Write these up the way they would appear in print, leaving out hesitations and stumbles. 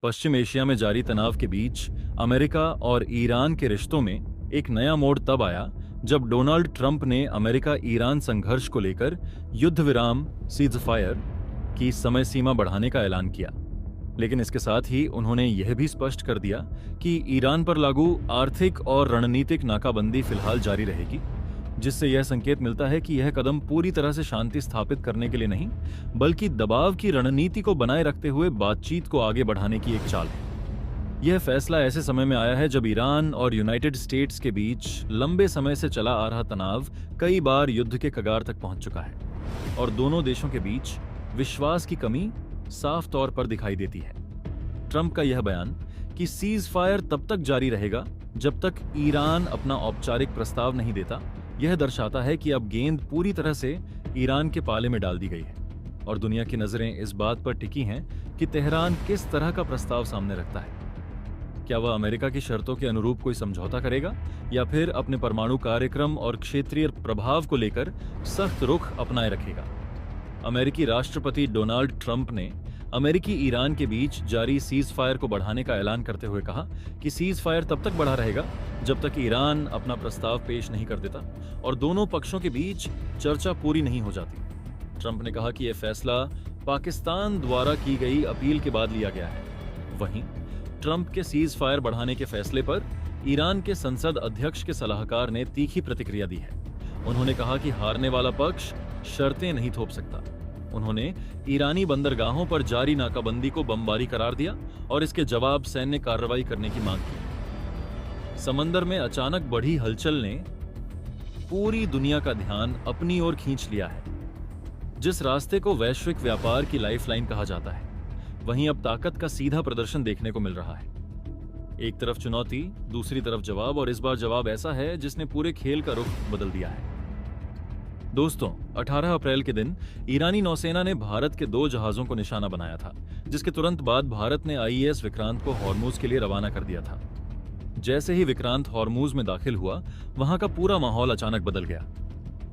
पश्चिम Asia में जारी तनाव के बीच अमेरिका और ईरान के रिश्तों में एक नया मोड़ तब आया जब डोनाल्ड ट्रंप ने अमेरिका ईरान संघर्ष को लेकर युद्ध विराम सीज़फायर की समय सीमा बढ़ाने का ऐलान किया। लेकिन इसके साथ ही उन्होंने यह भी स्पष्ट कर दिया कि ईरान पर लागू आर्थिक और रणनीतिक नाकाबंदी फिलहाल जारी रहेगी, जिससे यह संकेत मिलता है कि यह कदम पूरी तरह से शांति स्थापित करने के लिए नहीं, बल्कि दबाव की रणनीति को बनाए रखते हुए बातचीत को आगे बढ़ाने की एक चाल है। यह फैसला ऐसे समय में आया है जब ईरान और यूनाइटेड स्टेट्स के बीच लंबे समय से चला आ रहा तनाव कई बार युद्ध के कगार तक पहुंच चुका है और दोनों देशों के बीच विश्वास की कमी साफ तौर पर दिखाई देती है। ट्रंप का यह बयान कि सीज फायर तब तक जारी रहेगा जब तक ईरान अपना औपचारिक प्रस्ताव नहीं देता, यह दर्शाता है कि अब गेंद पूरी तरह से ईरान के पाले में डाल दी गई है और दुनिया की नजरें इस बात पर टिकी हैं कि तेहरान किस तरह का प्रस्ताव सामने रखता है। क्या वह अमेरिका की शर्तों के अनुरूप कोई समझौता करेगा या फिर अपने परमाणु कार्यक्रम और क्षेत्रीय प्रभाव को लेकर सख्त रुख अपनाए रखेगा? अमेरिकी राष्ट्रपति डोनाल्ड ट्रंप ने अमेरिकी ईरान के बीच जारी सीज फायर को बढ़ाने का ऐलान करते हुए कहा कि सीज फायर तब तक बढ़ा रहेगा जब तक ईरान अपना प्रस्ताव पेश नहीं कर देता और दोनों पक्षों के बीच चर्चा पूरी नहीं हो जाती। ट्रंप ने कहा कि यह फैसला पाकिस्तान द्वारा की गई अपील के बाद लिया गया है। वहीं ट्रंप के सीज फायर बढ़ाने के फैसले पर ईरान के संसद अध्यक्ष के सलाहकार ने तीखी प्रतिक्रिया दी है। उन्होंने कहा कि हारने वाला पक्ष शर्तें नहीं थोप सकता। उन्होंने ईरानी बंदरगाहों पर जारी नाकाबंदी को बमबारी करार दिया और इसके जवाब सैन्य कार्रवाई करने की मांग की। समंदर में अचानक बढ़ी हलचल ने पूरी दुनिया का ध्यान अपनी ओर खींच लिया है। जिस रास्ते को वैश्विक व्यापार की लाइफलाइन कहा जाता है, वहीं अब ताकत का सीधा प्रदर्शन देखने को मिल रहा है। एक तरफ चुनौती, दूसरी तरफ जवाब, और इस बार जवाब ऐसा है जिसने पूरे खेल का रुख बदल दिया है। दोस्तों, 18 अप्रैल के दिन ईरानी नौसेना ने भारत के 2 जहाजों को निशाना बनाया था, जिसके तुरंत बाद भारत ने आईएएस विक्रांत को हॉर्मुज के लिए रवाना कर दिया था। जैसे ही विक्रांत हॉर्मुज में दाखिल हुआ, वहां का पूरा माहौल अचानक बदल गया।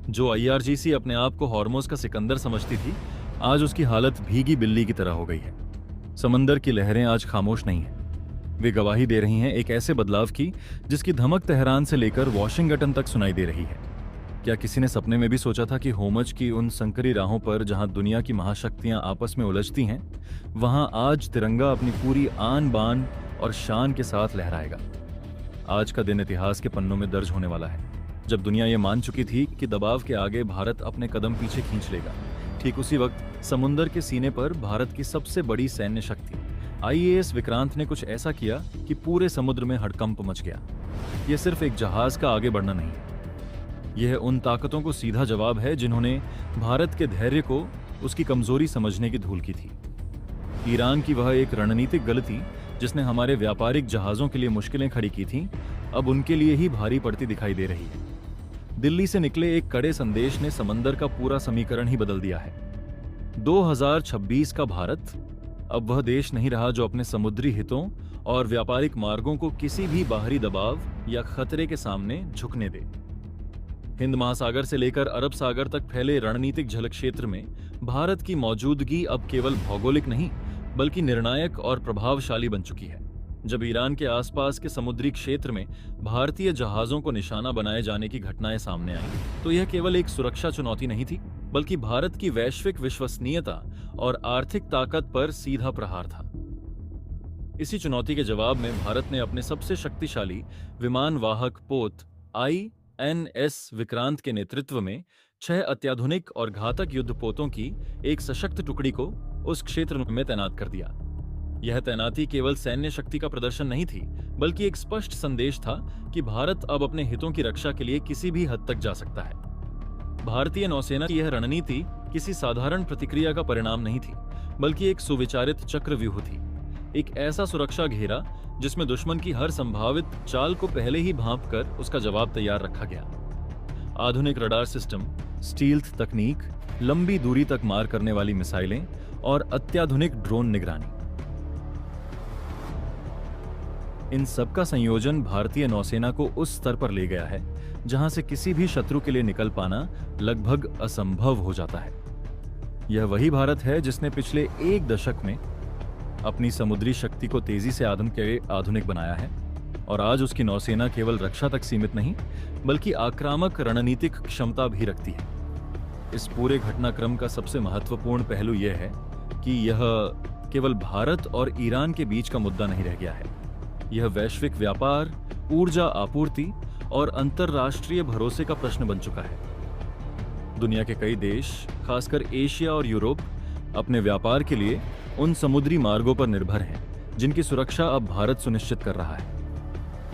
जो आईआरजीसी अपने आप को हॉर्मुज का सिकंदर समझती थी, आज उसकी हालत भीगी बिल्ली की तरह हो गई है। समंदर की लहरें आज खामोश नहीं हैं। वे गवाही दे रही हैं एक ऐसे बदलाव की जिसकी धमक तेहरान से लेकर वॉशिंगटन तक सुनाई दे रही है। क्या किसी ने सपने में भी सोचा था कि होमज की उन संकरी राहों पर जहां दुनिया की महाशक्तियां आपस में उलझती हैं, वहां आज तिरंगा अपनी पूरी आन बान और शान के साथ लहराएगा? आज का दिन इतिहास के पन्नों में दर्ज होने वाला है, जब दुनिया ये मान चुकी थी कि दबाव के आगे भारत अपने कदम पीछे खींच लेगा। ठीक उसी वक्त समुंदर के सीने पर भारत की सबसे बड़ी सैन्य शक्ति आईएएस विक्रांत ने कुछ ऐसा किया कि पूरे समुद्र में हड़कंप मच गया। यह सिर्फ एक जहाज का आगे बढ़ना नहीं है, यह उन ताकतों को सीधा जवाब है जिन्होंने भारत के धैर्य को उसकी कमजोरी समझने की धूल की थी। ईरान की वह एक रणनीतिक गलती जिसने हमारे व्यापारिक जहाजों के लिए मुश्किलें खड़ी की थीं, अब उनके लिए ही भारी पड़ती दिखाई दे रही है। दिल्ली से निकले एक कड़े संदेश ने समंदर का पूरा समीकरण ही बदल दिया है। 2026 का भारत अब वह देश नहीं रहा जो अपने समुद्री हितों और व्यापारिक मार्गों को किसी भी बाहरी दबाव या खतरे के सामने झुकने दे। हिंद महासागर से लेकर अरब सागर तक फैले रणनीतिक जल क्षेत्र में भारत की मौजूदगी अब केवल भौगोलिक नहीं, बल्कि निर्णायक और प्रभावशाली बन चुकी है। जब ईरान के आसपास के समुद्री क्षेत्र में भारतीय जहाजों को निशाना बनाए जाने की घटनाएं सामने आईं, तो यह केवल एक सुरक्षा चुनौती नहीं थी, बल्कि भारत की वैश्विक विश्वसनीयता और आर्थिक ताकत पर सीधा प्रहार था। इसी चुनौती के जवाब में भारत ने अपने सबसे शक्तिशाली विमान वाहक पोत INS विक्रांत के नेतृत्व में 6 अत्याधुनिक और घातक युद्धपोतों की एक सशक्त टुकड़ी को उस क्षेत्र में तैनात कर दिया। यह तैनाती केवल सैन्य शक्ति का प्रदर्शन नहीं थी, बल्कि एक स्पष्ट संदेश था कि भारत अब अपने हितों की रक्षा के लिए किसी भी हद तक जा सकता है। भारतीय नौसेना की यह रणनीति किसी साधारण प्रतिक्रिया का परिणाम नहीं थी, बल्कि एक सुविचारित चक्रव्यूह थी। एक ऐसा सुरक्षा घेरा जिसमें दुश्मन की हर संभावित चाल को पहले ही भांपकर उसका जवाब तैयार रखा गया। आधुनिक रडार सिस्टम, स्टील्थ तकनीक, लंबी दूरी तक मार करने वाली मिसाइलें और अत्याधुनिक ड्रोन निगरानी, इन सब का संयोजन भारतीय नौसेना को उस स्तर पर ले गया है जहां से किसी भी शत्रु के लिए निकल पाना लगभग असंभव हो जाता है। यह वही भारत है जिसने पिछले 1 दशक में अपनी समुद्री शक्ति को तेजी से आधुनिक बनाया है और आज उसकी नौसेना केवल रक्षा तक सीमित नहीं बल्कि आक्रामक रणनीतिक क्षमता भी रखती है। इस पूरे घटनाक्रम का सबसे महत्वपूर्ण पहलू यह है कि यह केवल भारत और ईरान के बीच का मुद्दा नहीं रह गया है। यह वैश्विक व्यापार, ऊर्जा आपूर्ति और अंतर्राष्ट्रीय भरोसे का प्रश्न बन चुका है। दुनिया के कई देश, खासकर एशिया और यूरोप, अपने व्यापार के लिए उन समुद्री मार्गों पर निर्भर हैं जिनकी सुरक्षा अब भारत सुनिश्चित कर रहा है।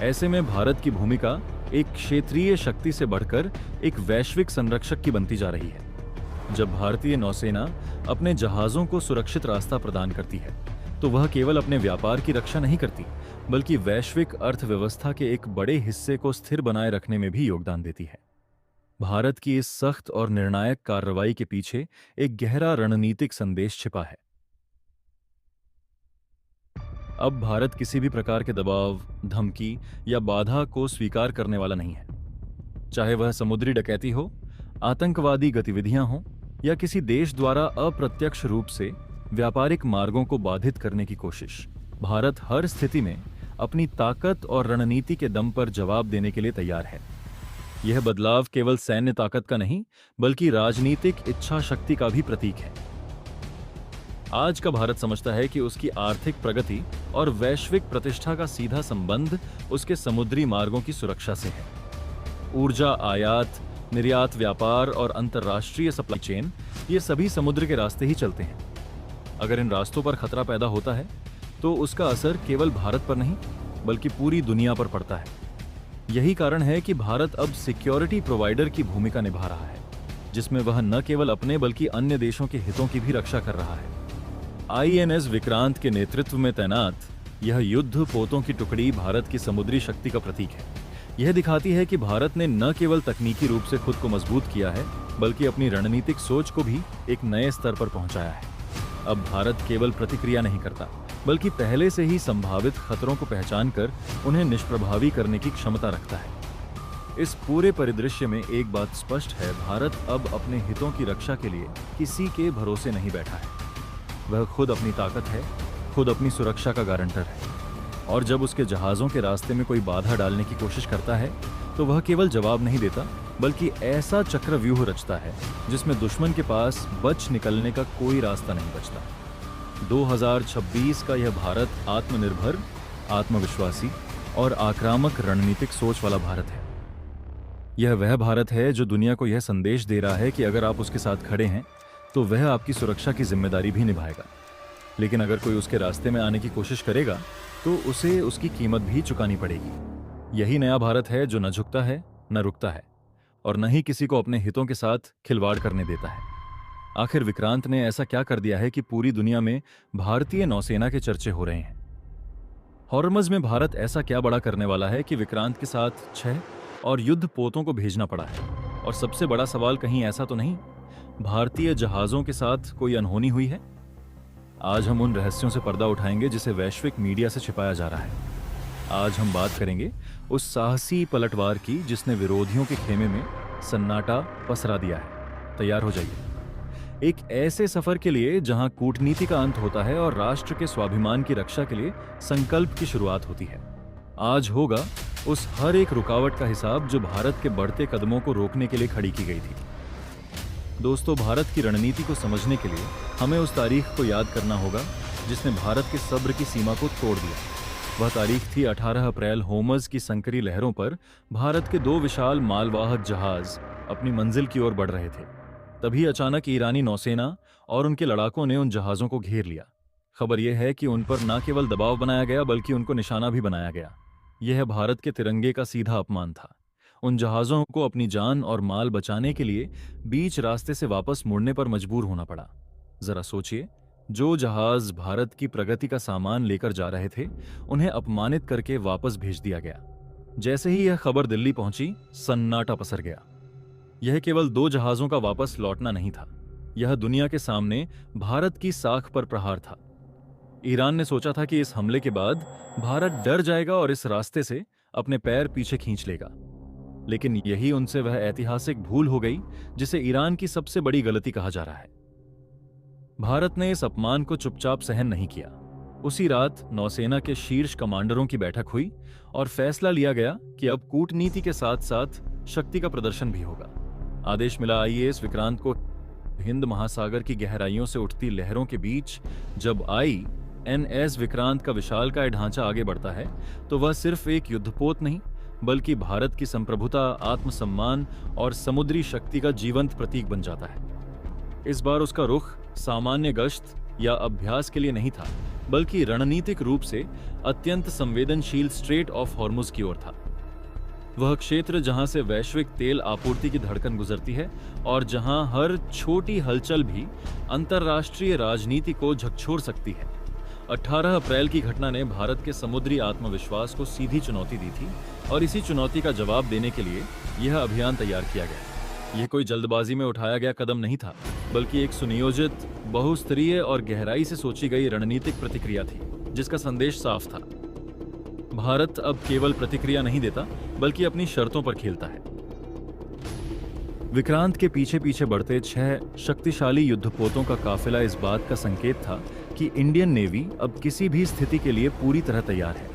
ऐसे में भारत की भूमिका एक क्षेत्रीय शक्ति से बढ़कर एक वैश्विक संरक्षक की बनती जा रही है। जब भारतीय नौसेना अपने जहाजों को सुरक्षित रास्ता प्रदान करती है तो वह केवल अपने व्यापार की रक्षा नहीं करती बल्कि वैश्विक अर्थव्यवस्था के एक बड़े हिस्से को स्थिर बनाए रखने में भी योगदान देती है। भारत की इस सख्त और निर्णायक कार्रवाई के पीछे एक गहरा रणनीतिक संदेश छिपा है। अब भारत किसी भी प्रकार के दबाव, धमकी या बाधा को स्वीकार करने वाला नहीं है। चाहे वह समुद्री डकैती हो, आतंकवादी गतिविधियां हों या किसी देश द्वारा अप्रत्यक्ष रूप से व्यापारिक मार्गों को बाधित करने की कोशिश, भारत हर स्थिति में अपनी ताकत और रणनीति के दम पर जवाब देने के लिए तैयार है। यह बदलाव केवल सैन्य ताकत का नहीं बल्कि राजनीतिक इच्छा शक्ति का भी प्रतीक है। आज का भारत समझता है कि उसकी आर्थिक प्रगति और वैश्विक प्रतिष्ठा का सीधा संबंध उसके समुद्री मार्गों की सुरक्षा से है। ऊर्जा आयात, निर्यात, व्यापार और अंतर्राष्ट्रीय सप्लाई चेन, ये सभी समुद्र के रास्ते ही चलते हैं। अगर इन रास्तों पर खतरा पैदा होता है तो उसका असर केवल भारत पर नहीं बल्कि पूरी दुनिया पर पड़ता है। यही कारण है कि भारत अब सिक्योरिटी प्रोवाइडर की भूमिका निभा रहा है, जिसमें वह न केवल अपने बल्कि अन्य देशों के हितों की भी रक्षा कर रहा है। INS विक्रांत के नेतृत्व में तैनात यह युद्ध पोतों की टुकड़ी भारत की समुद्री शक्ति का प्रतीक है। यह दिखाती है कि भारत ने न केवल तकनीकी रूप से खुद को मजबूत किया है बल्कि अपनी रणनीतिक सोच को भी एक नए स्तर पर पहुंचाया है। अब भारत केवल प्रतिक्रिया नहीं करता बल्कि पहले से ही संभावित खतरों को पहचानकर उन्हें निष्प्रभावी करने की क्षमता रखता है। इस पूरे परिदृश्य में एक बात स्पष्ट है, भारत अब अपने हितों की रक्षा के लिए किसी के भरोसे नहीं बैठा है। वह खुद अपनी ताकत है, खुद अपनी सुरक्षा का गारंटर है। और जब उसके जहाज़ों के रास्ते में कोई बाधा डालने की कोशिश करता है तो वह केवल जवाब नहीं देता बल्कि ऐसा चक्रव्यूह रचता है जिसमें दुश्मन के पास बच निकलने का कोई रास्ता नहीं बचता। 2026 का यह भारत आत्मनिर्भर, आत्मविश्वासी और आक्रामक रणनीतिक सोच वाला भारत है। यह वह भारत है जो दुनिया को यह संदेश दे रहा है कि अगर आप उसके साथ खड़े हैं तो वह आपकी सुरक्षा की जिम्मेदारी भी निभाएगा, लेकिन अगर कोई उसके रास्ते में आने की कोशिश करेगा तो उसे उसकी कीमत भी चुकानी पड़ेगी। यही नया भारत है जो न झुकता है, न रुकता है और न ही किसी को अपने हितों के साथ खिलवाड़ करने देता है। आखिर विक्रांत ने ऐसा क्या कर दिया है कि पूरी दुनिया में भारतीय नौसेना के चर्चे हो रहे हैं? हॉर्मज़ में भारत ऐसा क्या बड़ा करने वाला है कि विक्रांत के साथ 6 और युद्ध पोतों को भेजना पड़ा है? और सबसे बड़ा सवाल कहीं ऐसा तो नहीं भारतीय जहाजों के साथ कोई अनहोनी हुई है? आज हम उन रहस्यों से पर्दा उठाएंगे जिसे वैश्विक मीडिया से छिपाया जा रहा है। आज हम बात करेंगे उस साहसी पलटवार की जिसने विरोधियों के खेमे में सन्नाटा पसरा दिया है। तैयार हो जाइए एक ऐसे सफर के लिए जहां कूटनीति का अंत होता है और राष्ट्र के स्वाभिमान की रक्षा के लिए संकल्प की शुरुआत होती है। आज होगा उस हर एक रुकावट का हिसाब जो भारत के बढ़ते कदमों को रोकने के लिए खड़ी की गई थी। दोस्तों, भारत की रणनीति को समझने के लिए हमें उस तारीख को याद करना होगा जिसने भारत के सब्र की सीमा को तोड़ दिया। वह तारीख थी 18 अप्रैल। होर्मुज़ की संकरी लहरों पर भारत के 2 विशाल मालवाहक जहाज अपनी मंजिल की ओर बढ़ रहे थे। तभी अचानक ईरानी नौसेना और उनके लड़ाकों ने उन जहाज़ों को घेर लिया। खबर यह है कि उन पर न केवल दबाव बनाया गया बल्कि उनको निशाना भी बनाया गया। यह भारत के तिरंगे का सीधा अपमान था। उन जहाज़ों को अपनी जान और माल बचाने के लिए बीच रास्ते से वापस मुड़ने पर मजबूर होना पड़ा। जरा सोचिए, जो जहाज भारत की प्रगति का सामान लेकर जा रहे थे उन्हें अपमानित करके वापस भेज दिया गया। जैसे ही यह खबर दिल्ली पहुंची, सन्नाटा पसर गया। यह केवल 2 जहाजों का वापस लौटना नहीं था, यह दुनिया के सामने भारत की साख पर प्रहार था। ईरान ने सोचा था कि इस हमले के बाद भारत डर जाएगा और इस रास्ते से अपने पैर पीछे खींच लेगा, लेकिन यही उनसे वह ऐतिहासिक भूल हो गई जिसे ईरान की सबसे बड़ी गलती कहा जा रहा है। भारत ने इस अपमान को चुपचाप सहन नहीं किया। उसी रात नौसेना के शीर्ष कमांडरों की बैठक हुई और फैसला लिया गया कि अब कूटनीति के साथ साथ शक्ति का प्रदर्शन भी होगा। आदेश मिला आईएएस विक्रांत को हिंद महासागर की गहराइयों से उठती लहरों के बीच जब INS विक्रांत का विशालकाय ढांचा आगे बढ़ता है तो वह सिर्फ एक युद्धपोत नहीं बल्कि भारत की संप्रभुता, आत्मसम्मान और समुद्री शक्ति का जीवंत प्रतीक बन जाता है। इस बार उसका रुख सामान्य गश्त या अभ्यास के लिए नहीं था बल्कि रणनीतिक रूप से अत्यंत संवेदनशील स्ट्रेट ऑफ हॉर्मुज की ओर था। वह क्षेत्र जहां से वैश्विक तेल आपूर्ति की धड़कन गुजरती है और जहां हर छोटी हलचल भी अंतर्राष्ट्रीय राजनीति को झकझोर सकती है। 18 अप्रैल की घटना ने भारत के समुद्री आत्मविश्वास को सीधी चुनौती दी थी और इसी चुनौती का जवाब देने के लिए यह अभियान तैयार किया गया। यह कोई जल्दबाजी में उठाया गया कदम नहीं था बल्कि एक सुनियोजित, बहुस्तरीय और गहराई से सोची गई रणनीतिक प्रतिक्रिया थी जिसका संदेश साफ था। भारत अब केवल प्रतिक्रिया नहीं देता बल्कि अपनी शर्तों पर खेलता है। विक्रांत के पीछे पीछे बढ़ते 6 शक्तिशाली युद्धपोतों का काफिला इस बात का संकेत था कि इंडियन नेवी अब किसी भी स्थिति के लिए पूरी तरह तैयार है।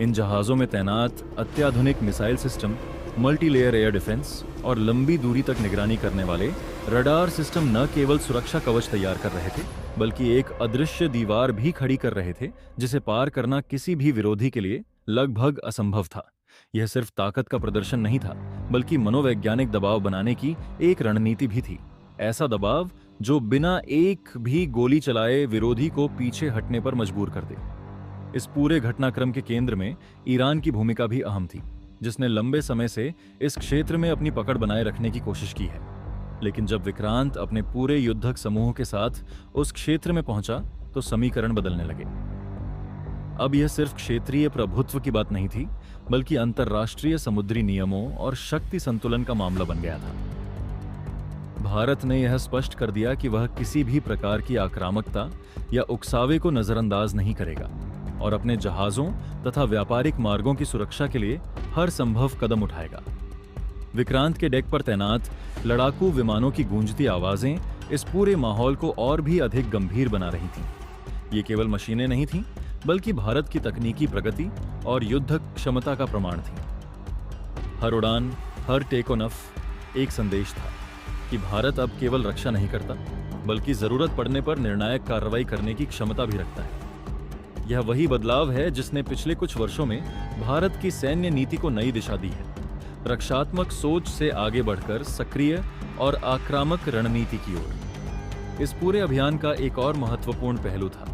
इन जहाजों में तैनात अत्याधुनिक missile system, multi layer air defence और लंबी दूरी तक निगरानी करने वाले रडार सिस्टम न केवल सुरक्षा कवच तैयार कर रहे थे बल्कि एक अदृश्य दीवार भी खड़ी कर रहे थे जिसे पार करना किसी भी विरोधी के लिए लगभग असंभव था। यह सिर्फ ताकत का प्रदर्शन नहीं था बल्कि मनोवैज्ञानिक दबाव बनाने की एक रणनीति भी थी। ऐसा दबाव जो बिना एक भी गोली चलाए विरोधी को पीछे हटने पर मजबूर कर दे। इस पूरे घटनाक्रम के केंद्र में ईरान की भूमिका भी अहम थी, जिसने लंबे समय से इस क्षेत्र में अपनी पकड़ बनाए रखने की कोशिश की है। लेकिन जब विक्रांत अपने पूरे युद्धक समूह के साथ उस क्षेत्र में पहुंचा तो समीकरण बदलने लगे। अब यह सिर्फ क्षेत्रीय प्रभुत्व की बात नहीं थी बल्कि अंतर्राष्ट्रीय समुद्री नियमों और शक्ति संतुलन का मामला बन गया था। भारत ने यह स्पष्ट कर दिया कि वह किसी भी प्रकार की आक्रामकता या उकसावे को नजरअंदाज नहीं करेगा और अपने जहाजों तथा व्यापारिक मार्गों की सुरक्षा के लिए हर संभव कदम उठाएगा। विक्रांत के डेक पर तैनात लड़ाकू विमानों की गूंजती आवाजें इस पूरे माहौल को और भी अधिक गंभीर बना रही थीं। ये केवल मशीनें नहीं थीं बल्कि भारत की तकनीकी प्रगति और युद्ध क्षमता का प्रमाण थी। हर उड़ान, हर टेक ऑफ एक संदेश था कि भारत अब केवल रक्षा नहीं करता बल्कि जरूरत पड़ने पर निर्णायक कार्रवाई करने की क्षमता भी रखता है। यह वही बदलाव है जिसने पिछले कुछ वर्षों में भारत की सैन्य नीति को नई दिशा दी है, रक्षात्मक सोच से आगे बढ़कर सक्रिय और आक्रामक रणनीति की ओर। इस पूरे अभियान का एक और महत्वपूर्ण पहलू था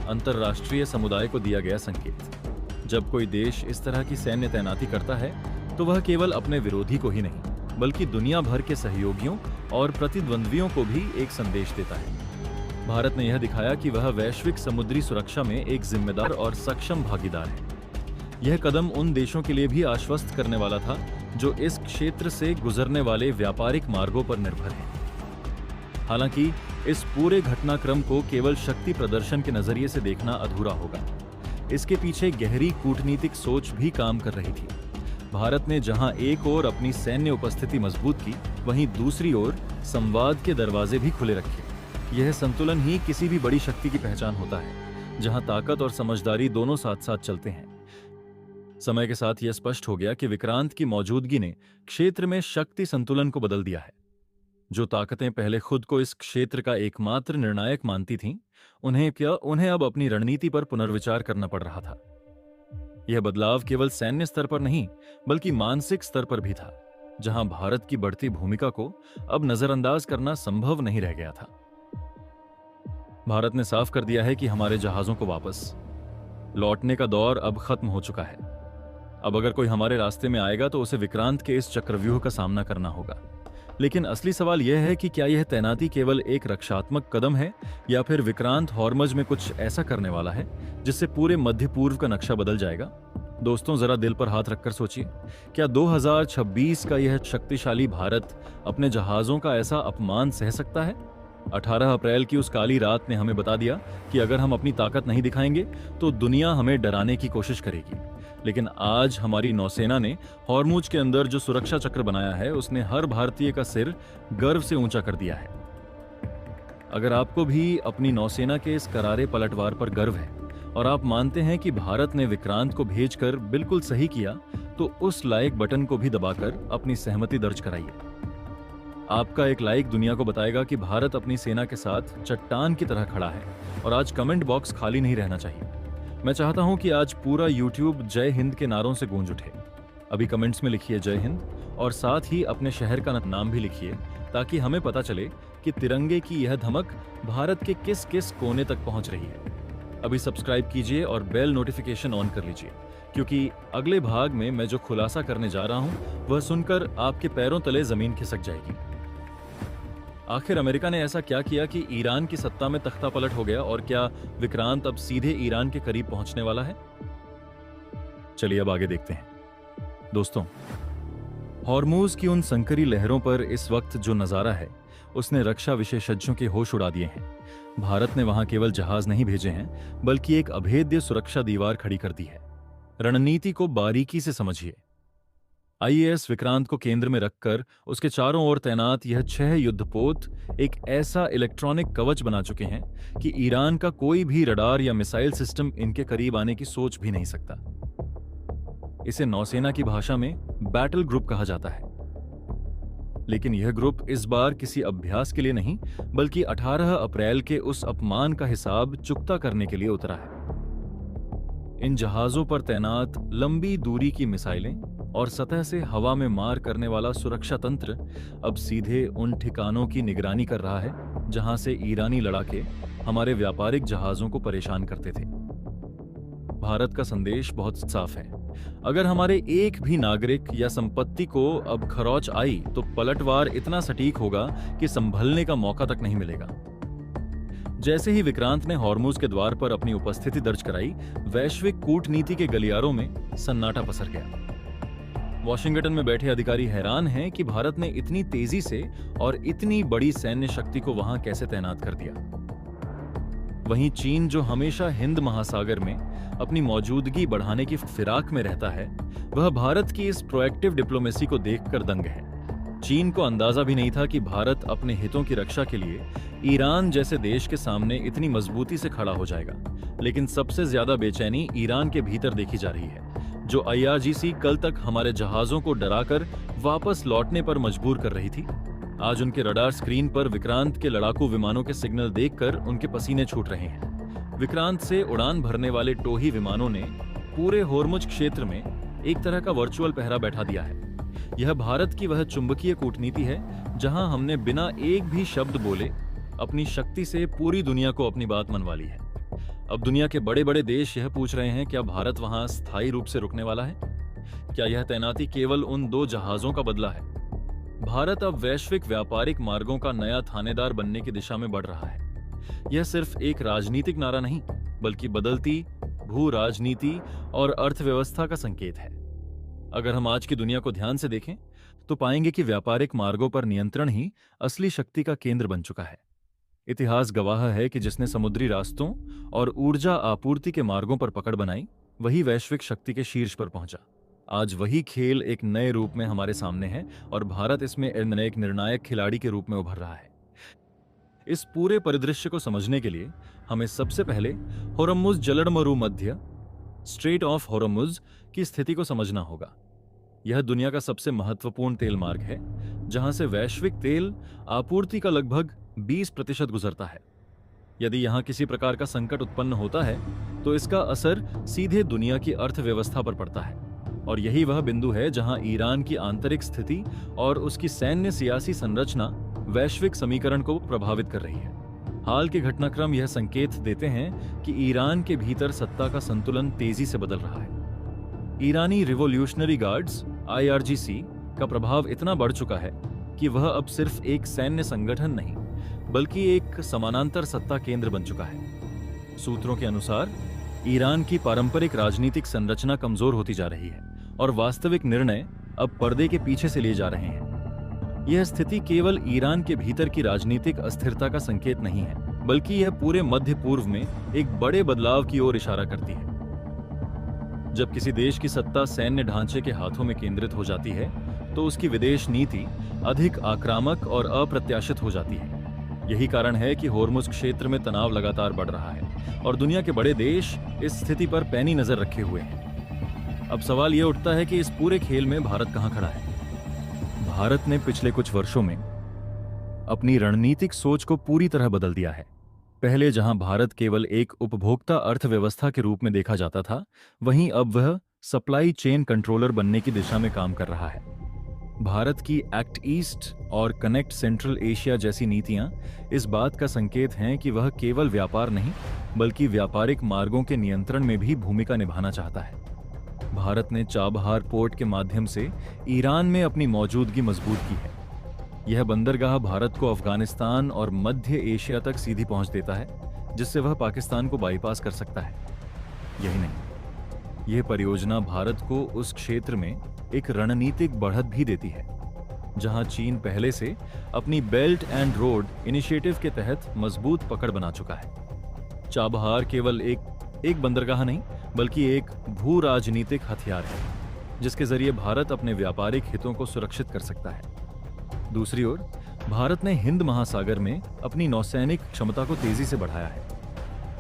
अंतर्राष्ट्रीय समुदाय को दिया गया संकेत। जब कोई देश इस तरह की सैन्य तैनाती करता है तो वह केवल अपने विरोधी को ही नहीं बल्कि दुनिया भर के सहयोगियों और प्रतिद्वंद्वियों को भी एक संदेश देता है। भारत ने यह दिखाया कि वह वैश्विक समुद्री सुरक्षा में एक जिम्मेदार और सक्षम भागीदार है। यह कदम उन देशों के लिए भी आश्वस्त करने वाला था जो इस क्षेत्र से गुजरने वाले व्यापारिक मार्गों पर निर्भर हैं। हालांकि इस पूरे घटनाक्रम को केवल शक्ति प्रदर्शन के नजरिए से देखना अधूरा होगा। इसके पीछे गहरी कूटनीतिक सोच भी काम कर रही थी। भारत ने जहां एक ओर अपनी सैन्य उपस्थिति मजबूत की, वहीं दूसरी ओर संवाद के दरवाजे भी खुले रखे। यह संतुलन ही किसी भी बड़ी शक्ति की पहचान होता है, जहां ताकत और समझदारी दोनों साथ साथ चलते हैं। समय के साथ यह स्पष्ट हो गया कि विक्रांत की मौजूदगी ने क्षेत्र में शक्ति संतुलन को बदल दिया है। जो ताकतें पहले खुद को इस क्षेत्र का एकमात्र निर्णायक मानती थीं, उन्हें अब अपनी रणनीति पर पुनर्विचार करना पड़ रहा था। यह बदलाव केवल सैन्य स्तर पर नहीं बल्कि मानसिक स्तर पर भी था, जहां भारत की बढ़ती भूमिका को अब नजरअंदाज करना संभव नहीं रह गया था। भारत ने साफ कर दिया है कि हमारे जहाजों को वापस लौटने का दौर अब खत्म हो चुका है। अब अगर कोई हमारे रास्ते में आएगा तो उसे विक्रांत के इस चक्रव्यूह का सामना करना होगा। लेकिन असली सवाल यह है कि क्या यह तैनाती केवल एक रक्षात्मक कदम है या फिर विक्रांत हॉर्मज में कुछ ऐसा करने वाला है जिससे पूरे मध्य पूर्व का नक्शा बदल जाएगा। दोस्तों, जरा दिल पर हाथ रखकर सोचिए, क्या 2026 का यह शक्तिशाली भारत अपने जहाजों का ऐसा अपमान सह सकता है? 18 अप्रैल की उस काली रात ने हमें बता दिया कि अगर हम अपनी ताकत नहीं दिखाएंगे तो दुनिया हमें डराने की कोशिश करेगी। लेकिन आज हमारी नौसेना ने हॉर्मुज के अंदर जो सुरक्षा चक्र बनाया है, उसने हर भारतीय का सिर गर्व से ऊंचा कर दिया है। अगर आपको भी अपनी नौसेना के इस करारे पलटवार पर गर्व है और आप मानते हैं कि भारत ने विक्रांत को भेजकर बिल्कुल सही किया, तो उस लाइक बटन को भी दबाकर अपनी सहमति दर्ज कराइए। आपका एक लाइक दुनिया को बताएगा कि भारत अपनी सेना के साथ चट्टान की तरह खड़ा है और आज कमेंट बॉक्स खाली नहीं रहना चाहिए। मैं चाहता हूं कि आज पूरा यूट्यूब जय हिंद के नारों से गूंज उठे। अभी कमेंट्स में लिखिए जय हिंद और साथ ही अपने शहर का नाम भी लिखिए, ताकि हमें पता चले कि तिरंगे की यह धमक भारत के किस किस कोने तक पहुंच रही है। अभी सब्सक्राइब कीजिए और बेल नोटिफिकेशन ऑन कर लीजिए, क्योंकि अगले भाग में मैं जो खुलासा करने जा रहा हूं वह सुनकर आपके पैरों तले जमीन खिसक जाएगी। आखिर अमेरिका ने ऐसा क्या किया कि ईरान की सत्ता में तख्ता पलट हो गया, और क्या विक्रांत अब सीधे ईरान के करीब पहुंचने वाला है? चलिए अब आगे देखते हैं। दोस्तों, हॉर्मूज की उन संकरी लहरों पर इस वक्त जो नजारा है उसने रक्षा विशेषज्ञों के होश उड़ा दिए हैं। भारत ने वहां केवल जहाज नहीं भेजे हैं, बल्कि एक अभेद्य सुरक्षा दीवार खड़ी कर दी है। रणनीति को बारीकी से समझिए। आईएएस विक्रांत को केंद्र में रखकर उसके चारों ओर तैनात यह 6 युद्धपोत एक ऐसा इलेक्ट्रॉनिक कवच बना चुके हैं कि ईरान का कोई भी रडार या मिसाइल सिस्टम इनके करीब आने की सोच भी नहीं सकता। इसे नौसेना की भाषा में बैटल ग्रुप कहा जाता है। लेकिन यह ग्रुप इस बार किसी अभ्यास के लिए नहीं, बल्कि 18 अप्रैल के उस अपमान का हिसाब चुकता करने के लिए उतरा है। इन जहाजों पर तैनात लंबी दूरी की मिसाइलें और सतह से हवा में मार करने वाला सुरक्षा तंत्र अब सीधे उन ठिकानों की निगरानी कर रहा है जहां से ईरानी लड़ाके हमारे व्यापारिक जहाजों को परेशान करते थे। भारत का संदेश बहुत साफ है। अगर हमारे एक भी नागरिक या संपत्ति को अब खरोच आई तो पलटवार इतना सटीक होगा कि संभलने का मौका तक नहीं मिलेगा। जैसे ही विक्रांत ने हॉर्मूज के द्वार पर अपनी उपस्थिति दर्ज कराई, वैश्विक कूटनीति के गलियारों में सन्नाटा पसर गया। वॉशिंगटन में बैठे अधिकारी हैरान हैं कि भारत ने इतनी तेजी से और इतनी बड़ी सैन्य शक्ति को वहां कैसे तैनात कर दिया। वहीं चीन, जो हमेशा हिंद महासागर में अपनी मौजूदगी बढ़ाने की फिराक में रहता है, वह भारत की इस प्रोएक्टिव डिप्लोमेसी को देखकर दंग है। चीन को अंदाजा भी नहीं था कि भारत अपने हितों की रक्षा के लिए ईरान जैसे देश के सामने इतनी मजबूती से खड़ा हो जाएगा। लेकिन सबसे ज्यादा बेचैनी ईरान के भीतर देखी जा रही है, जो IRGC कल तक हमारे जहाजों को डराकर वापस लौटने पर मजबूर कर रही थी। आज उनके रडार स्क्रीन पर विक्रांत के लड़ाकू विमानों के सिग्नल देखकर उनके पसीने छूट रहे हैं। विक्रांत से उड़ान भरने वाले टोही विमानों ने पूरे होर्मुज क्षेत्र में एक तरह का वर्चुअल पहरा बैठा दिया है। यह भारत की वह चुंबकीय कूटनीति है जहां हमने बिना एक भी शब्द बोले अपनी शक्ति से पूरी दुनिया को अपनी बात मनवा ली है। अब दुनिया के बड़े बड़े देश यह पूछ रहे हैं, क्या भारत वहां स्थायी रूप से रुकने वाला है? क्या यह तैनाती केवल उन 2 जहाजों का बदला है? भारत अब वैश्विक व्यापारिक मार्गों का नया थानेदार बनने की दिशा में बढ़ रहा है। यह सिर्फ एक राजनीतिक नारा नहीं, बल्कि बदलती भू राजनीति और अर्थव्यवस्था का संकेत है। अगर हम आज की दुनिया को ध्यान से देखें तो पाएंगे कि व्यापारिक मार्गों पर नियंत्रण ही असली शक्ति का केंद्र बन चुका है। इतिहास गवाह है कि जिसने समुद्री रास्तों और ऊर्जा आपूर्ति के मार्गों पर पकड़ बनाई, वही वैश्विक शक्ति के शीर्ष पर पहुंचा। आज वही खेल एक नए रूप में हमारे सामने है और भारत इसमें एक निर्णायक खिलाड़ी के रूप में उभर रहा है। इस पूरे परिदृश्य को समझने के लिए हमें सबसे पहले होर्मुज जलमरू मध्य स्ट्रेट ऑफ होर्मुज की स्थिति को समझना होगा। यह दुनिया का सबसे महत्वपूर्ण तेल मार्ग है, जहां से वैश्विक तेल आपूर्ति का लगभग 20% गुजरता है। यदि यहां किसी प्रकार का संकट उत्पन्न होता है तो इसका असर सीधे दुनिया की अर्थव्यवस्था पर पड़ता है, और यही वह बिंदु है जहां ईरान की आंतरिक स्थिति और उसकी सैन्य सियासी संरचना वैश्विक समीकरण को प्रभावित कर रही है। हाल के घटनाक्रम यह संकेत देते हैं कि ईरान के भीतर सत्ता का संतुलन तेजी से बदल रहा है। ईरानी रिवॉल्यूशनरी गार्ड्स IRGC का प्रभाव इतना बढ़ चुका है कि वह अब सिर्फ एक सैन्य संगठन नहीं, बल्कि एक समानांतर सत्ता केंद्र बन चुका है। सूत्रों के अनुसार ईरान की पारंपरिक राजनीतिक संरचना कमजोर होती जा रही है और वास्तविक निर्णय अब पर्दे के पीछे से लिए जा रहे हैं। यह स्थिति केवल ईरान के भीतर की राजनीतिक अस्थिरता का संकेत नहीं है, बल्कि यह पूरे मध्य पूर्व में एक बड़े बदलाव की ओर इशारा करती है। जब किसी देश की सत्ता सैन्य ढांचे के हाथों में केंद्रित हो जाती है तो उसकी विदेश नीति अधिक आक्रामक और अप्रत्याशित हो जाती है। यही कारण है कि होर्मुज क्षेत्र में तनाव लगातार बढ़ रहा है। और दुनिया के बड़े देश इस स्थिति पर पैनी नजर रखे हुए हैं। अब सवाल यह उठता है कि इस पूरे खेल में भारत कहां खड़ा है। भारत ने पिछले कुछ वर्षों में अपनी रणनीतिक सोच को पूरी तरह बदल दिया है। पहले जहां भारत केवल एक उपभोक्ता अर्थव्यवस्था के रूप में देखा जाता था, वहीं अब वह सप्लाई चेन कंट्रोलर बनने की दिशा में काम कर रहा है। भारत की एक्ट ईस्ट और कनेक्ट सेंट्रल एशिया जैसी नीतियां इस बात का संकेत हैं कि वह केवल व्यापार नहीं, बल्कि व्यापारिक मार्गों के नियंत्रण में भी भूमिका निभाना चाहता है। भारत ने चाबहार पोर्ट के माध्यम से ईरान में अपनी मौजूदगी मजबूत की है। यह बंदरगाह भारत को अफगानिस्तान और मध्य एशिया तक सीधी पहुंच देता है, जिससे वह पाकिस्तान को बाईपास कर सकता है। यही नहीं, यह परियोजना भारत को उस क्षेत्र में एक रणनीतिक बढ़त भी देती है, जहां चीन पहले से अपनी बेल्ट एंड रोड इनिशिएटिव के तहत मजबूत पकड़ बना चुका है। चाबहार केवल एक बंदरगाह नहीं, बल्कि एक भू राजनीतिक हथियार है, जिसके जरिए भारत अपने व्यापारिक हितों को सुरक्षित कर सकता है। दूसरी ओर, भारत ने हिंद महासागर में अपनी नौसैनिक क्षमता को तेजी से बढ़ाया है।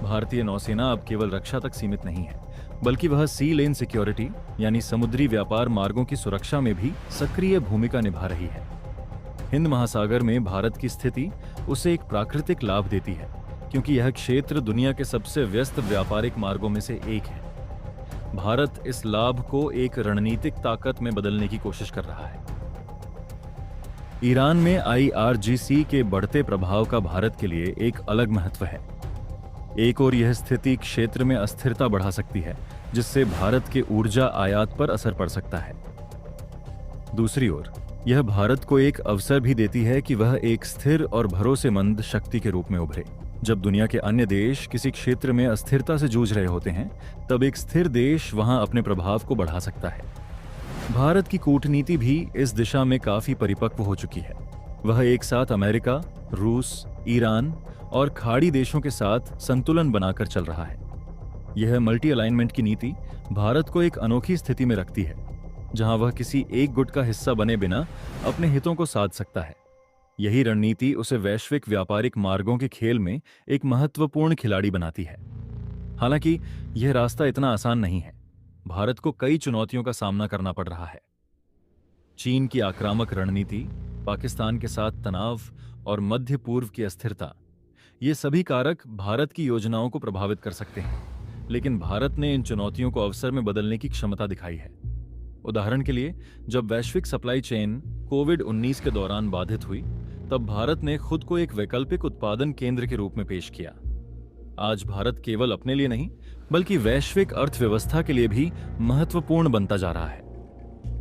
भारतीय नौसेना अब केवल रक्षा तक सीमित नहीं है, बल्कि वह सी लेन सिक्योरिटी यानी समुद्री व्यापार मार्गों की सुरक्षा में भी सक्रिय भूमिका निभा रही है। हिंद महासागर में भारत की स्थिति उसे एक प्राकृतिक लाभ देती है, क्योंकि यह क्षेत्र दुनिया के सबसे व्यस्त व्यापारिक मार्गों में से एक है। भारत इस लाभ को एक रणनीतिक ताकत में बदलने की कोशिश कर रहा है। ईरान में IRGC के बढ़ते प्रभाव का भारत के लिए एक अलग महत्व है। एक ओर यह स्थिति क्षेत्र में अस्थिरता बढ़ा सकती है, जिससे भारत के ऊर्जा आयात पर असर पड़ सकता है। दूसरी ओर, यह भारत को एक अवसर भी देती है कि वह एक स्थिर और भरोसेमंद शक्ति के रूप में उभरे। जब दुनिया के अन्य देश किसी क्षेत्र में अस्थिरता से जूझ रहे होते हैं, तब एक स्थिर देश वहां अपने प्रभाव को बढ़ा सकता है। भारत की कूटनीति भी इस दिशा में काफी परिपक्व हो चुकी है। वह एक साथ अमेरिका, रूस, ईरान और खाड़ी देशों के साथ संतुलन बनाकर चल रहा है। यह मल्टी अलाइनमेंट की नीति भारत को एक अनोखी स्थिति में रखती है, जहां वह किसी एक गुट का हिस्सा बने बिना अपने हितों को साध सकता है। यही रणनीति उसे वैश्विक व्यापारिक मार्गों के खेल में एक महत्वपूर्ण खिलाड़ी बनाती है। हालांकि यह रास्ता इतना आसान नहीं है। भारत को कई चुनौतियों का सामना करना पड़ रहा है। चीन की आक्रामक रणनीति, पाकिस्तान के साथ तनाव और मध्य पूर्व की अस्थिरता, ये सभी कारक भारत की योजनाओं को प्रभावित कर सकते हैं। लेकिन भारत ने इन चुनौतियों को अवसर में बदलने की क्षमता दिखाई है। उदाहरण के लिए, जब वैश्विक सप्लाई चेन कोविड-19 के दौरान बाधित हुई, तब भारत ने खुद को एक वैकल्पिक उत्पादन केंद्र के रूप में पेश किया। आज भारत केवल अपने लिए नहीं, बल्कि वैश्विक अर्थव्यवस्था के लिए भी महत्वपूर्ण बनता जा रहा है।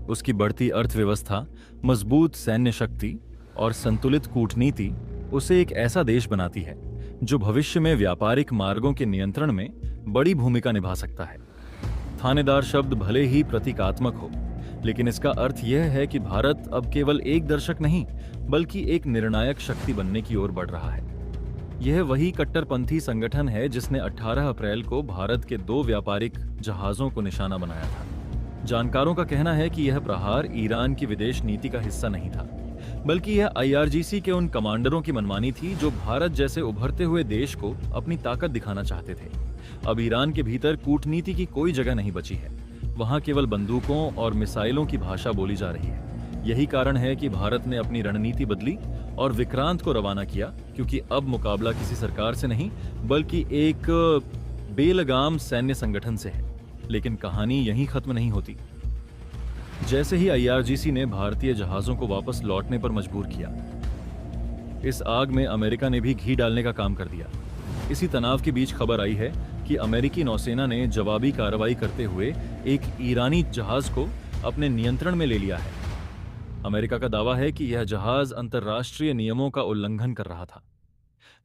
उसकी बढ़ती अर्थव्यवस्था, मजबूत सैन्य शक्ति और संतुलित कूटनीति उसे एक ऐसा देश बनाती है जो भविष्य में व्यापारिक मार्गों के नियंत्रण में बड़ी भूमिका निभा सकता है। थानेदार शब्द भले ही प्रतीकात्मक हो, लेकिन इसका अर्थ यह है कि भारत अब केवल एक दर्शक नहीं, बल्कि एक निर्णायक शक्ति बनने की ओर बढ़ रहा है। यह वही कट्टरपंथी संगठन है जिसने 18 अप्रैल को भारत के 2 व्यापारिक जहाजों को निशाना बनाया था। जानकारों का कहना है कि यह प्रहार ईरान की विदेश नीति का हिस्सा नहीं था, बल्कि यह IRGC के उन कमांडरों की मनमानी थी जो भारत जैसे उभरते हुए देश को अपनी ताकत दिखाना चाहते थे। अब ईरान के भीतर कूटनीति की कोई जगह नहीं बची है। वहां केवल बंदूकों और मिसाइलों की भाषा बोली जा रही है। यही कारण है कि भारत ने अपनी रणनीति बदली और विक्रांत को रवाना किया, क्योंकि अब मुकाबला किसी सरकार से नहीं, बल्कि एक बेलगाम सैन्य संगठन से है। लेकिन कहानी यहीं खत्म नहीं होती। जैसे ही IRGC ने भारतीय जहाजों को वापस लौटने पर मजबूर किया, इस आग में अमेरिका ने भी घी डालने का काम कर दिया। इसी तनाव के बीच खबर आई है कि अमेरिकी नौसेना ने जवाबी कार्रवाई करते हुए एक ईरानी जहाज को अपने नियंत्रण में ले लिया है। अमेरिका का दावा है कि यह जहाज अंतर्राष्ट्रीय नियमों का उल्लंघन कर रहा था,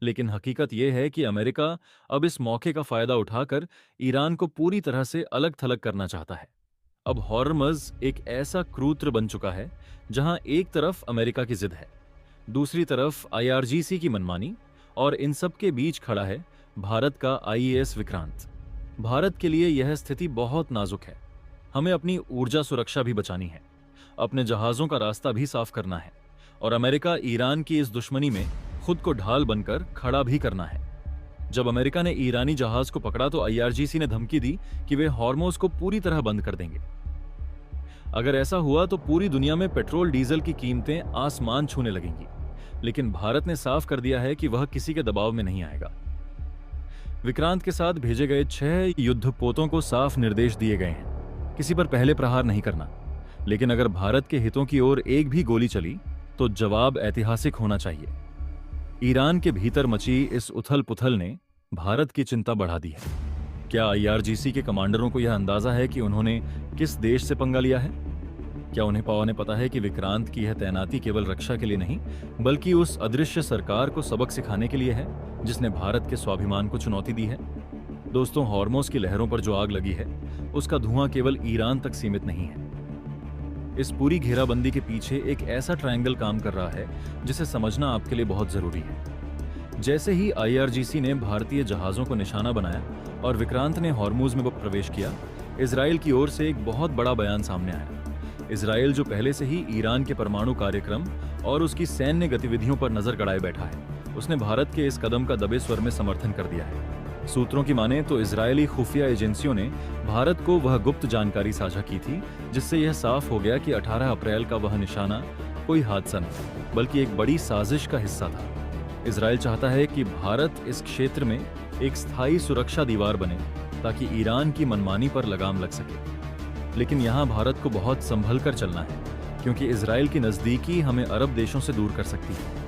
लेकिन हकीकत यह है कि अमेरिका अब इस मौके का फायदा उठाकर ईरान को पूरी तरह से अलग थलग करना चाहता है। अब हॉर्मज़ एक ऐसा क्रूत्र बन चुका है जहां एक तरफ अमेरिका की जिद है, दूसरी तरफ IRGC की मनमानी, और इन सब के बीच खड़ा है भारत का IAS विक्रांत। भारत के लिए यह स्थिति बहुत नाजुक है। हमें अपनी ऊर्जा सुरक्षा भी बचानी है, अपने जहाजों का रास्ता भी साफ करना है, और अमेरिका ईरान की इस दुश्मनी में खुद को ढाल बनकर खड़ा भी करना है। जब अमेरिका ने ईरानी जहाज को पकड़ा तो आईआरजीसी ने धमकी दी कि वे हॉर्मोज को पूरी तरह बंद कर देंगे। अगर ऐसा हुआ तो पूरी दुनिया में पेट्रोल डीजल की कीमतें आसमान छूने लगेंगी। लेकिन भारत ने साफ कर दिया है कि वह किसी के दबाव में नहीं आएगा। विक्रांत के साथ भेजे गए 6 युद्धपोतों को साफ निर्देश दिए गए हैं, किसी पर पहले प्रहार नहीं करना। लेकिन अगर भारत के हितों की ओर एक भी गोली चली तो जवाब ऐतिहासिक होना चाहिए। ईरान के भीतर मची इस उथल पुथल ने भारत की चिंता बढ़ा दी है। क्या आईआरजीसी के कमांडरों को यह अंदाजा है कि उन्होंने किस देश से पंगा लिया है? क्या उन्हें पता है कि विक्रांत की यह तैनाती केवल रक्षा के लिए नहीं, बल्कि उस अदृश्य सरकार को सबक सिखाने के लिए है जिसने भारत के स्वाभिमान को चुनौती दी है? दोस्तों, हॉर्मोज की लहरों पर जो आग लगी है उसका धुआं केवल ईरान तक सीमित नहीं है। इस पूरी घेराबंदी के पीछे एक ऐसा ट्रायंगल काम कर रहा है जिसे समझना आपके लिए बहुत जरूरी है। जैसे ही आईआरजीसी ने भारतीय जहाजों को निशाना बनाया और विक्रांत ने हॉर्मूज में प्रवेश किया, इजराइल की ओर से एक बहुत बड़ा बयान सामने आया। इजराइल, जो पहले से ही ईरान के परमाणु कार्यक्रम और उसकी सैन्य गतिविधियों पर नजर गड़ाए बैठा है, उसने भारत के इस कदम का दबे स्वर में समर्थन कर दिया है। सूत्रों की माने तो इजरायली खुफिया एजेंसियों ने भारत को वह गुप्त जानकारी साझा की थी जिससे यह साफ हो गया कि 18 अप्रैल का वह निशाना कोई हादसा नहीं, बल्कि एक बड़ी साजिश का हिस्सा था। इजराइल चाहता है कि भारत इस क्षेत्र में एक स्थायी सुरक्षा दीवार बने ताकि ईरान की मनमानी पर लगाम लग सके। लेकिन यहाँ भारत को बहुत संभल कर चलना है, क्योंकि इजराइल की नजदीकी हमें अरब देशों से दूर कर सकती है।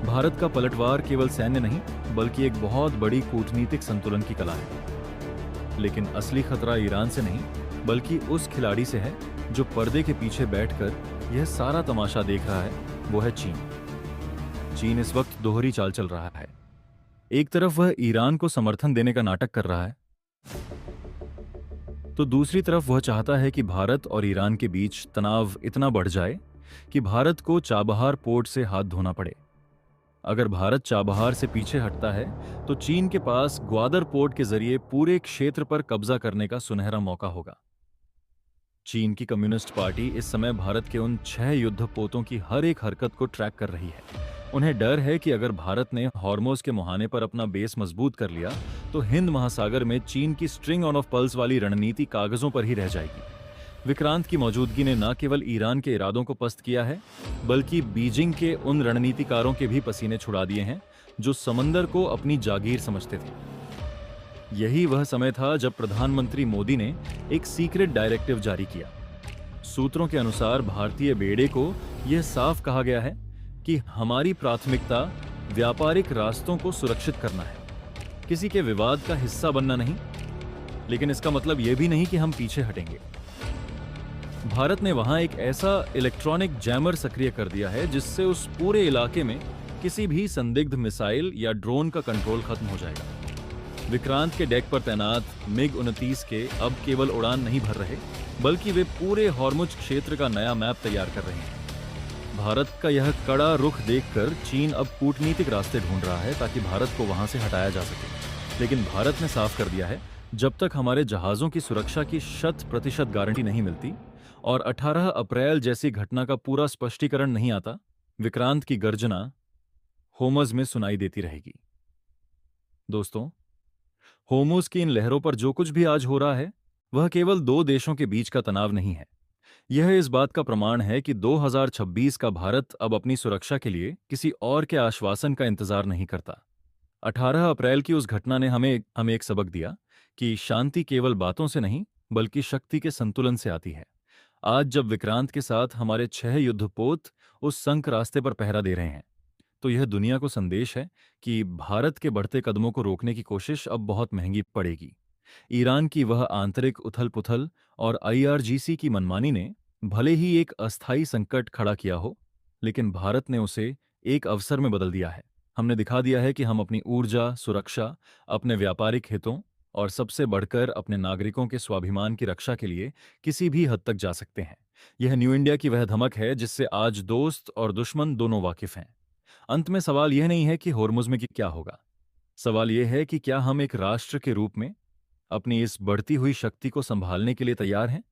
भारत का पलटवार केवल सैन्य नहीं, बल्कि एक बहुत बड़ी कूटनीतिक संतुलन की कला है। लेकिन असली खतरा ईरान से नहीं, बल्कि उस खिलाड़ी से है जो पर्दे के पीछे बैठकर यह सारा तमाशा देख रहा है, वो है चीन। चीन इस वक्त दोहरी चाल चल रहा है। एक तरफ वह ईरान को समर्थन देने का नाटक कर रहा है, तो दूसरी तरफ वह चाहता है कि भारत और ईरान के बीच तनाव इतना बढ़ जाए कि भारत को चाबहार पोर्ट से हाथ धोना पड़े। अगर भारत चाबहार से पीछे हटता है तो चीन के पास ग्वादर पोर्ट के जरिए पूरे क्षेत्र पर कब्जा करने का सुनहरा मौका होगा। चीन की कम्युनिस्ट पार्टी इस समय भारत के उन 6 युद्धपोतों की हर एक हरकत को ट्रैक कर रही है। उन्हें डर है कि अगर भारत ने हॉर्मोज के मुहाने पर अपना बेस मजबूत कर लिया तो हिंद महासागर में चीन की स्ट्रिंग ऑन ऑफ पल्स वाली रणनीति कागजों पर ही रह जाएगी। विक्रांत की मौजूदगी ने न केवल ईरान के इरादों को पस्त किया है, बल्कि बीजिंग के उन रणनीतिकारों के भी पसीने छुड़ा दिए हैं जो समंदर को अपनी जागीर समझते थे। यही वह समय था जब प्रधानमंत्री मोदी ने एक सीक्रेट डायरेक्टिव जारी किया। सूत्रों के अनुसार भारतीय बेड़े को यह साफ कहा गया है कि हमारी प्राथमिकता व्यापारिक रास्तों को सुरक्षित करना है, किसी के विवाद का हिस्सा बनना नहीं। लेकिन इसका मतलब यह भी नहीं कि हम पीछे हटेंगे। भारत ने वहां एक ऐसा इलेक्ट्रॉनिक जैमर सक्रिय कर दिया है जिससे उस पूरे इलाके में किसी भी संदिग्ध मिसाइल या ड्रोन का कंट्रोल खत्म हो जाएगा। विक्रांत के डेक पर तैनात MiG-29 के अब केवल उड़ान नहीं भर रहे, बल्कि वे पूरे हॉर्मुज क्षेत्र का नया मैप तैयार कर रहे हैं। भारत का यह कड़ा रुख देखकर चीन अब कूटनीतिक रास्ते ढूंढ रहा है ताकि भारत को वहां से हटाया जा सके। लेकिन भारत ने साफ कर दिया है, जब तक हमारे जहाजों की सुरक्षा की 100% गारंटी नहीं मिलती और 18 अप्रैल जैसी घटना का पूरा स्पष्टीकरण नहीं आता, विक्रांत की गर्जना होर्मुज में सुनाई देती रहेगी। दोस्तों, होर्मुज की इन लहरों पर जो कुछ भी आज हो रहा है वह केवल 2 देशों के बीच का तनाव नहीं है। यह इस बात का प्रमाण है कि 2026 का भारत अब अपनी सुरक्षा के लिए किसी और के आश्वासन का इंतजार नहीं करता। 18 अप्रैल की उस घटना ने हमें एक सबक दिया कि शांति केवल बातों से नहीं, बल्कि शक्ति के संतुलन से आती है। आज जब विक्रांत के साथ हमारे 6 युद्धपोत उस संक रास्ते पर पहरा दे रहे हैं, तो यह दुनिया को संदेश है कि भारत के बढ़ते कदमों को रोकने की कोशिश अब बहुत महंगी पड़ेगी। ईरान की वह आंतरिक उथल-पुथल और आईआरजीसी की मनमानी ने भले ही एक अस्थायी संकट खड़ा किया हो, लेकिन भारत ने उसे एक अवसर में बदल दिया है। हमने दिखा दिया है कि हम अपनी ऊर्जा, सुरक्षा, अपने व्यापारिक हितों और सबसे बढ़कर अपने नागरिकों के स्वाभिमान की रक्षा के लिए किसी भी हद तक जा सकते हैं। यह न्यू इंडिया की वह धमक है जिससे आज दोस्त और दुश्मन दोनों वाकिफ हैं। अंत में सवाल यह नहीं है कि होर्मुज में क्या होगा, सवाल यह है कि क्या हम एक राष्ट्र के रूप में अपनी इस बढ़ती हुई शक्ति को संभालने के लिए तैयार हैं।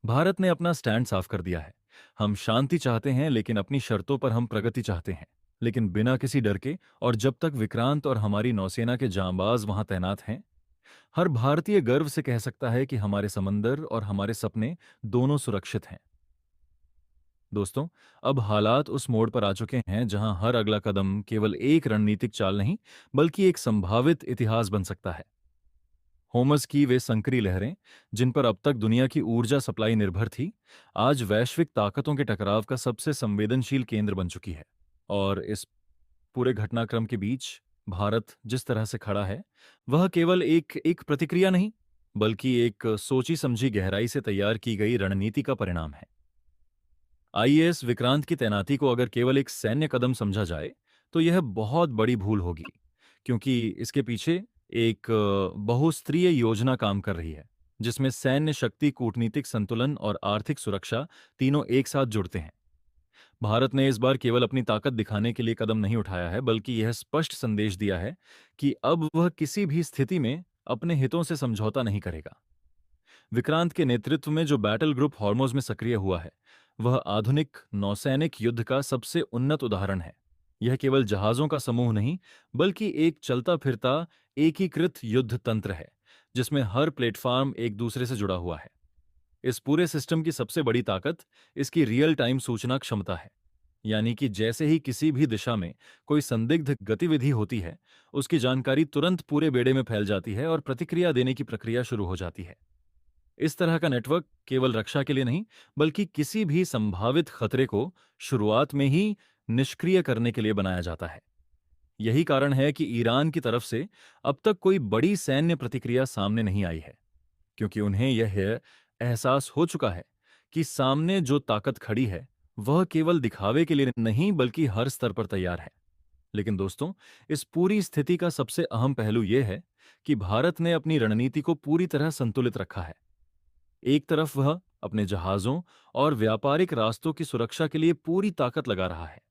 भारत ने अपना स्टैंड साफ कर दिया है। हम शांति चाहते हैं, लेकिन अपनी शर्तों पर हम प्रगति चाहते हैं। लेकिन बिना किसी डर के, और जब तक विक्रांत और हमारी नौसेना के जांबाज वहां तैनात हैं, हर भारतीय गर्व से कह सकता है कि हमारे समंदर और हमारे सपने दोनों सुरक्षित हैं। दोस्तों, अब हालात उस मोड़ पर आ चुके हैं जहां हर अगला कदम केवल एक रणनीतिक चाल नहीं, बल्कि एक संभावित इतिहास बन सकता है। होमस की वे संकरी लहरें, जिन पर अब तक दुनिया की ऊर्जा सप्लाई निर्भर थी, आज वैश्विक ताकतों के टकराव का सबसे संवेदनशील केंद्र बन चुकी है। और इस पूरे घटनाक्रम के बीच भारत जिस तरह से खड़ा है, वह केवल एक एक प्रतिक्रिया नहीं, बल्कि एक सोची समझी गहराई से तैयार की गई रणनीति का परिणाम है। आईएएस विक्रांत की तैनाती को अगर केवल एक सैन्य कदम समझा जाए, तो यह बहुत बड़ी भूल होगी, क्योंकि इसके पीछे एक बहुस्तरीय योजना काम कर रही है, जिसमें सैन्य शक्ति, कूटनीतिक संतुलन और आर्थिक सुरक्षा तीनों एक साथ जुड़ते हैं। भारत ने इस बार केवल अपनी ताकत दिखाने के लिए कदम नहीं उठाया है, बल्कि यह स्पष्ट संदेश दिया है कि अब वह किसी भी स्थिति में अपने हितों से समझौता नहीं करेगा। विक्रांत के नेतृत्व में जो बैटल ग्रुप हॉर्मोज में सक्रिय हुआ है, वह आधुनिक नौसैनिक युद्ध का सबसे उन्नत उदाहरण है। यह केवल जहाजों का समूह नहीं, बल्कि एक चलता फिरता एकीकृत युद्ध तंत्र है, जिसमें हर प्लेटफॉर्म एक दूसरे से जुड़ा हुआ है। इस पूरे सिस्टम की सबसे बड़ी ताकत इसकी रियल टाइम सूचना क्षमता है। यानी कि जैसे ही किसी भी दिशा में कोई संदिग्ध गतिविधि होती है, उसकी जानकारी तुरंत पूरे बेड़े में फैल जाती है और प्रतिक्रिया देने की प्रक्रिया शुरू हो जाती है। इस तरह का नेटवर्क केवल रक्षा के लिए नहीं, बल्कि किसी भी संभावित खतरे को शुरुआत में ही निष्क्रिय करने के लिए बनाया जाता है। यही कारण है कि ईरान की तरफ से अब तक कोई बड़ी सैन्य प्रतिक्रिया सामने नहीं आई है, क्योंकि उन्हें यह एहसास हो चुका है कि सामने जो ताकत खड़ी है, वह केवल दिखावे के लिए नहीं, बल्कि हर स्तर पर तैयार है। लेकिन दोस्तों, इस पूरी स्थिति का सबसे अहम पहलू यह है कि भारत ने अपनी रणनीति को पूरी तरह संतुलित रखा है। एक तरफ वह अपने जहाजों और व्यापारिक रास्तों की सुरक्षा के लिए पूरी ताकत लगा रहा है,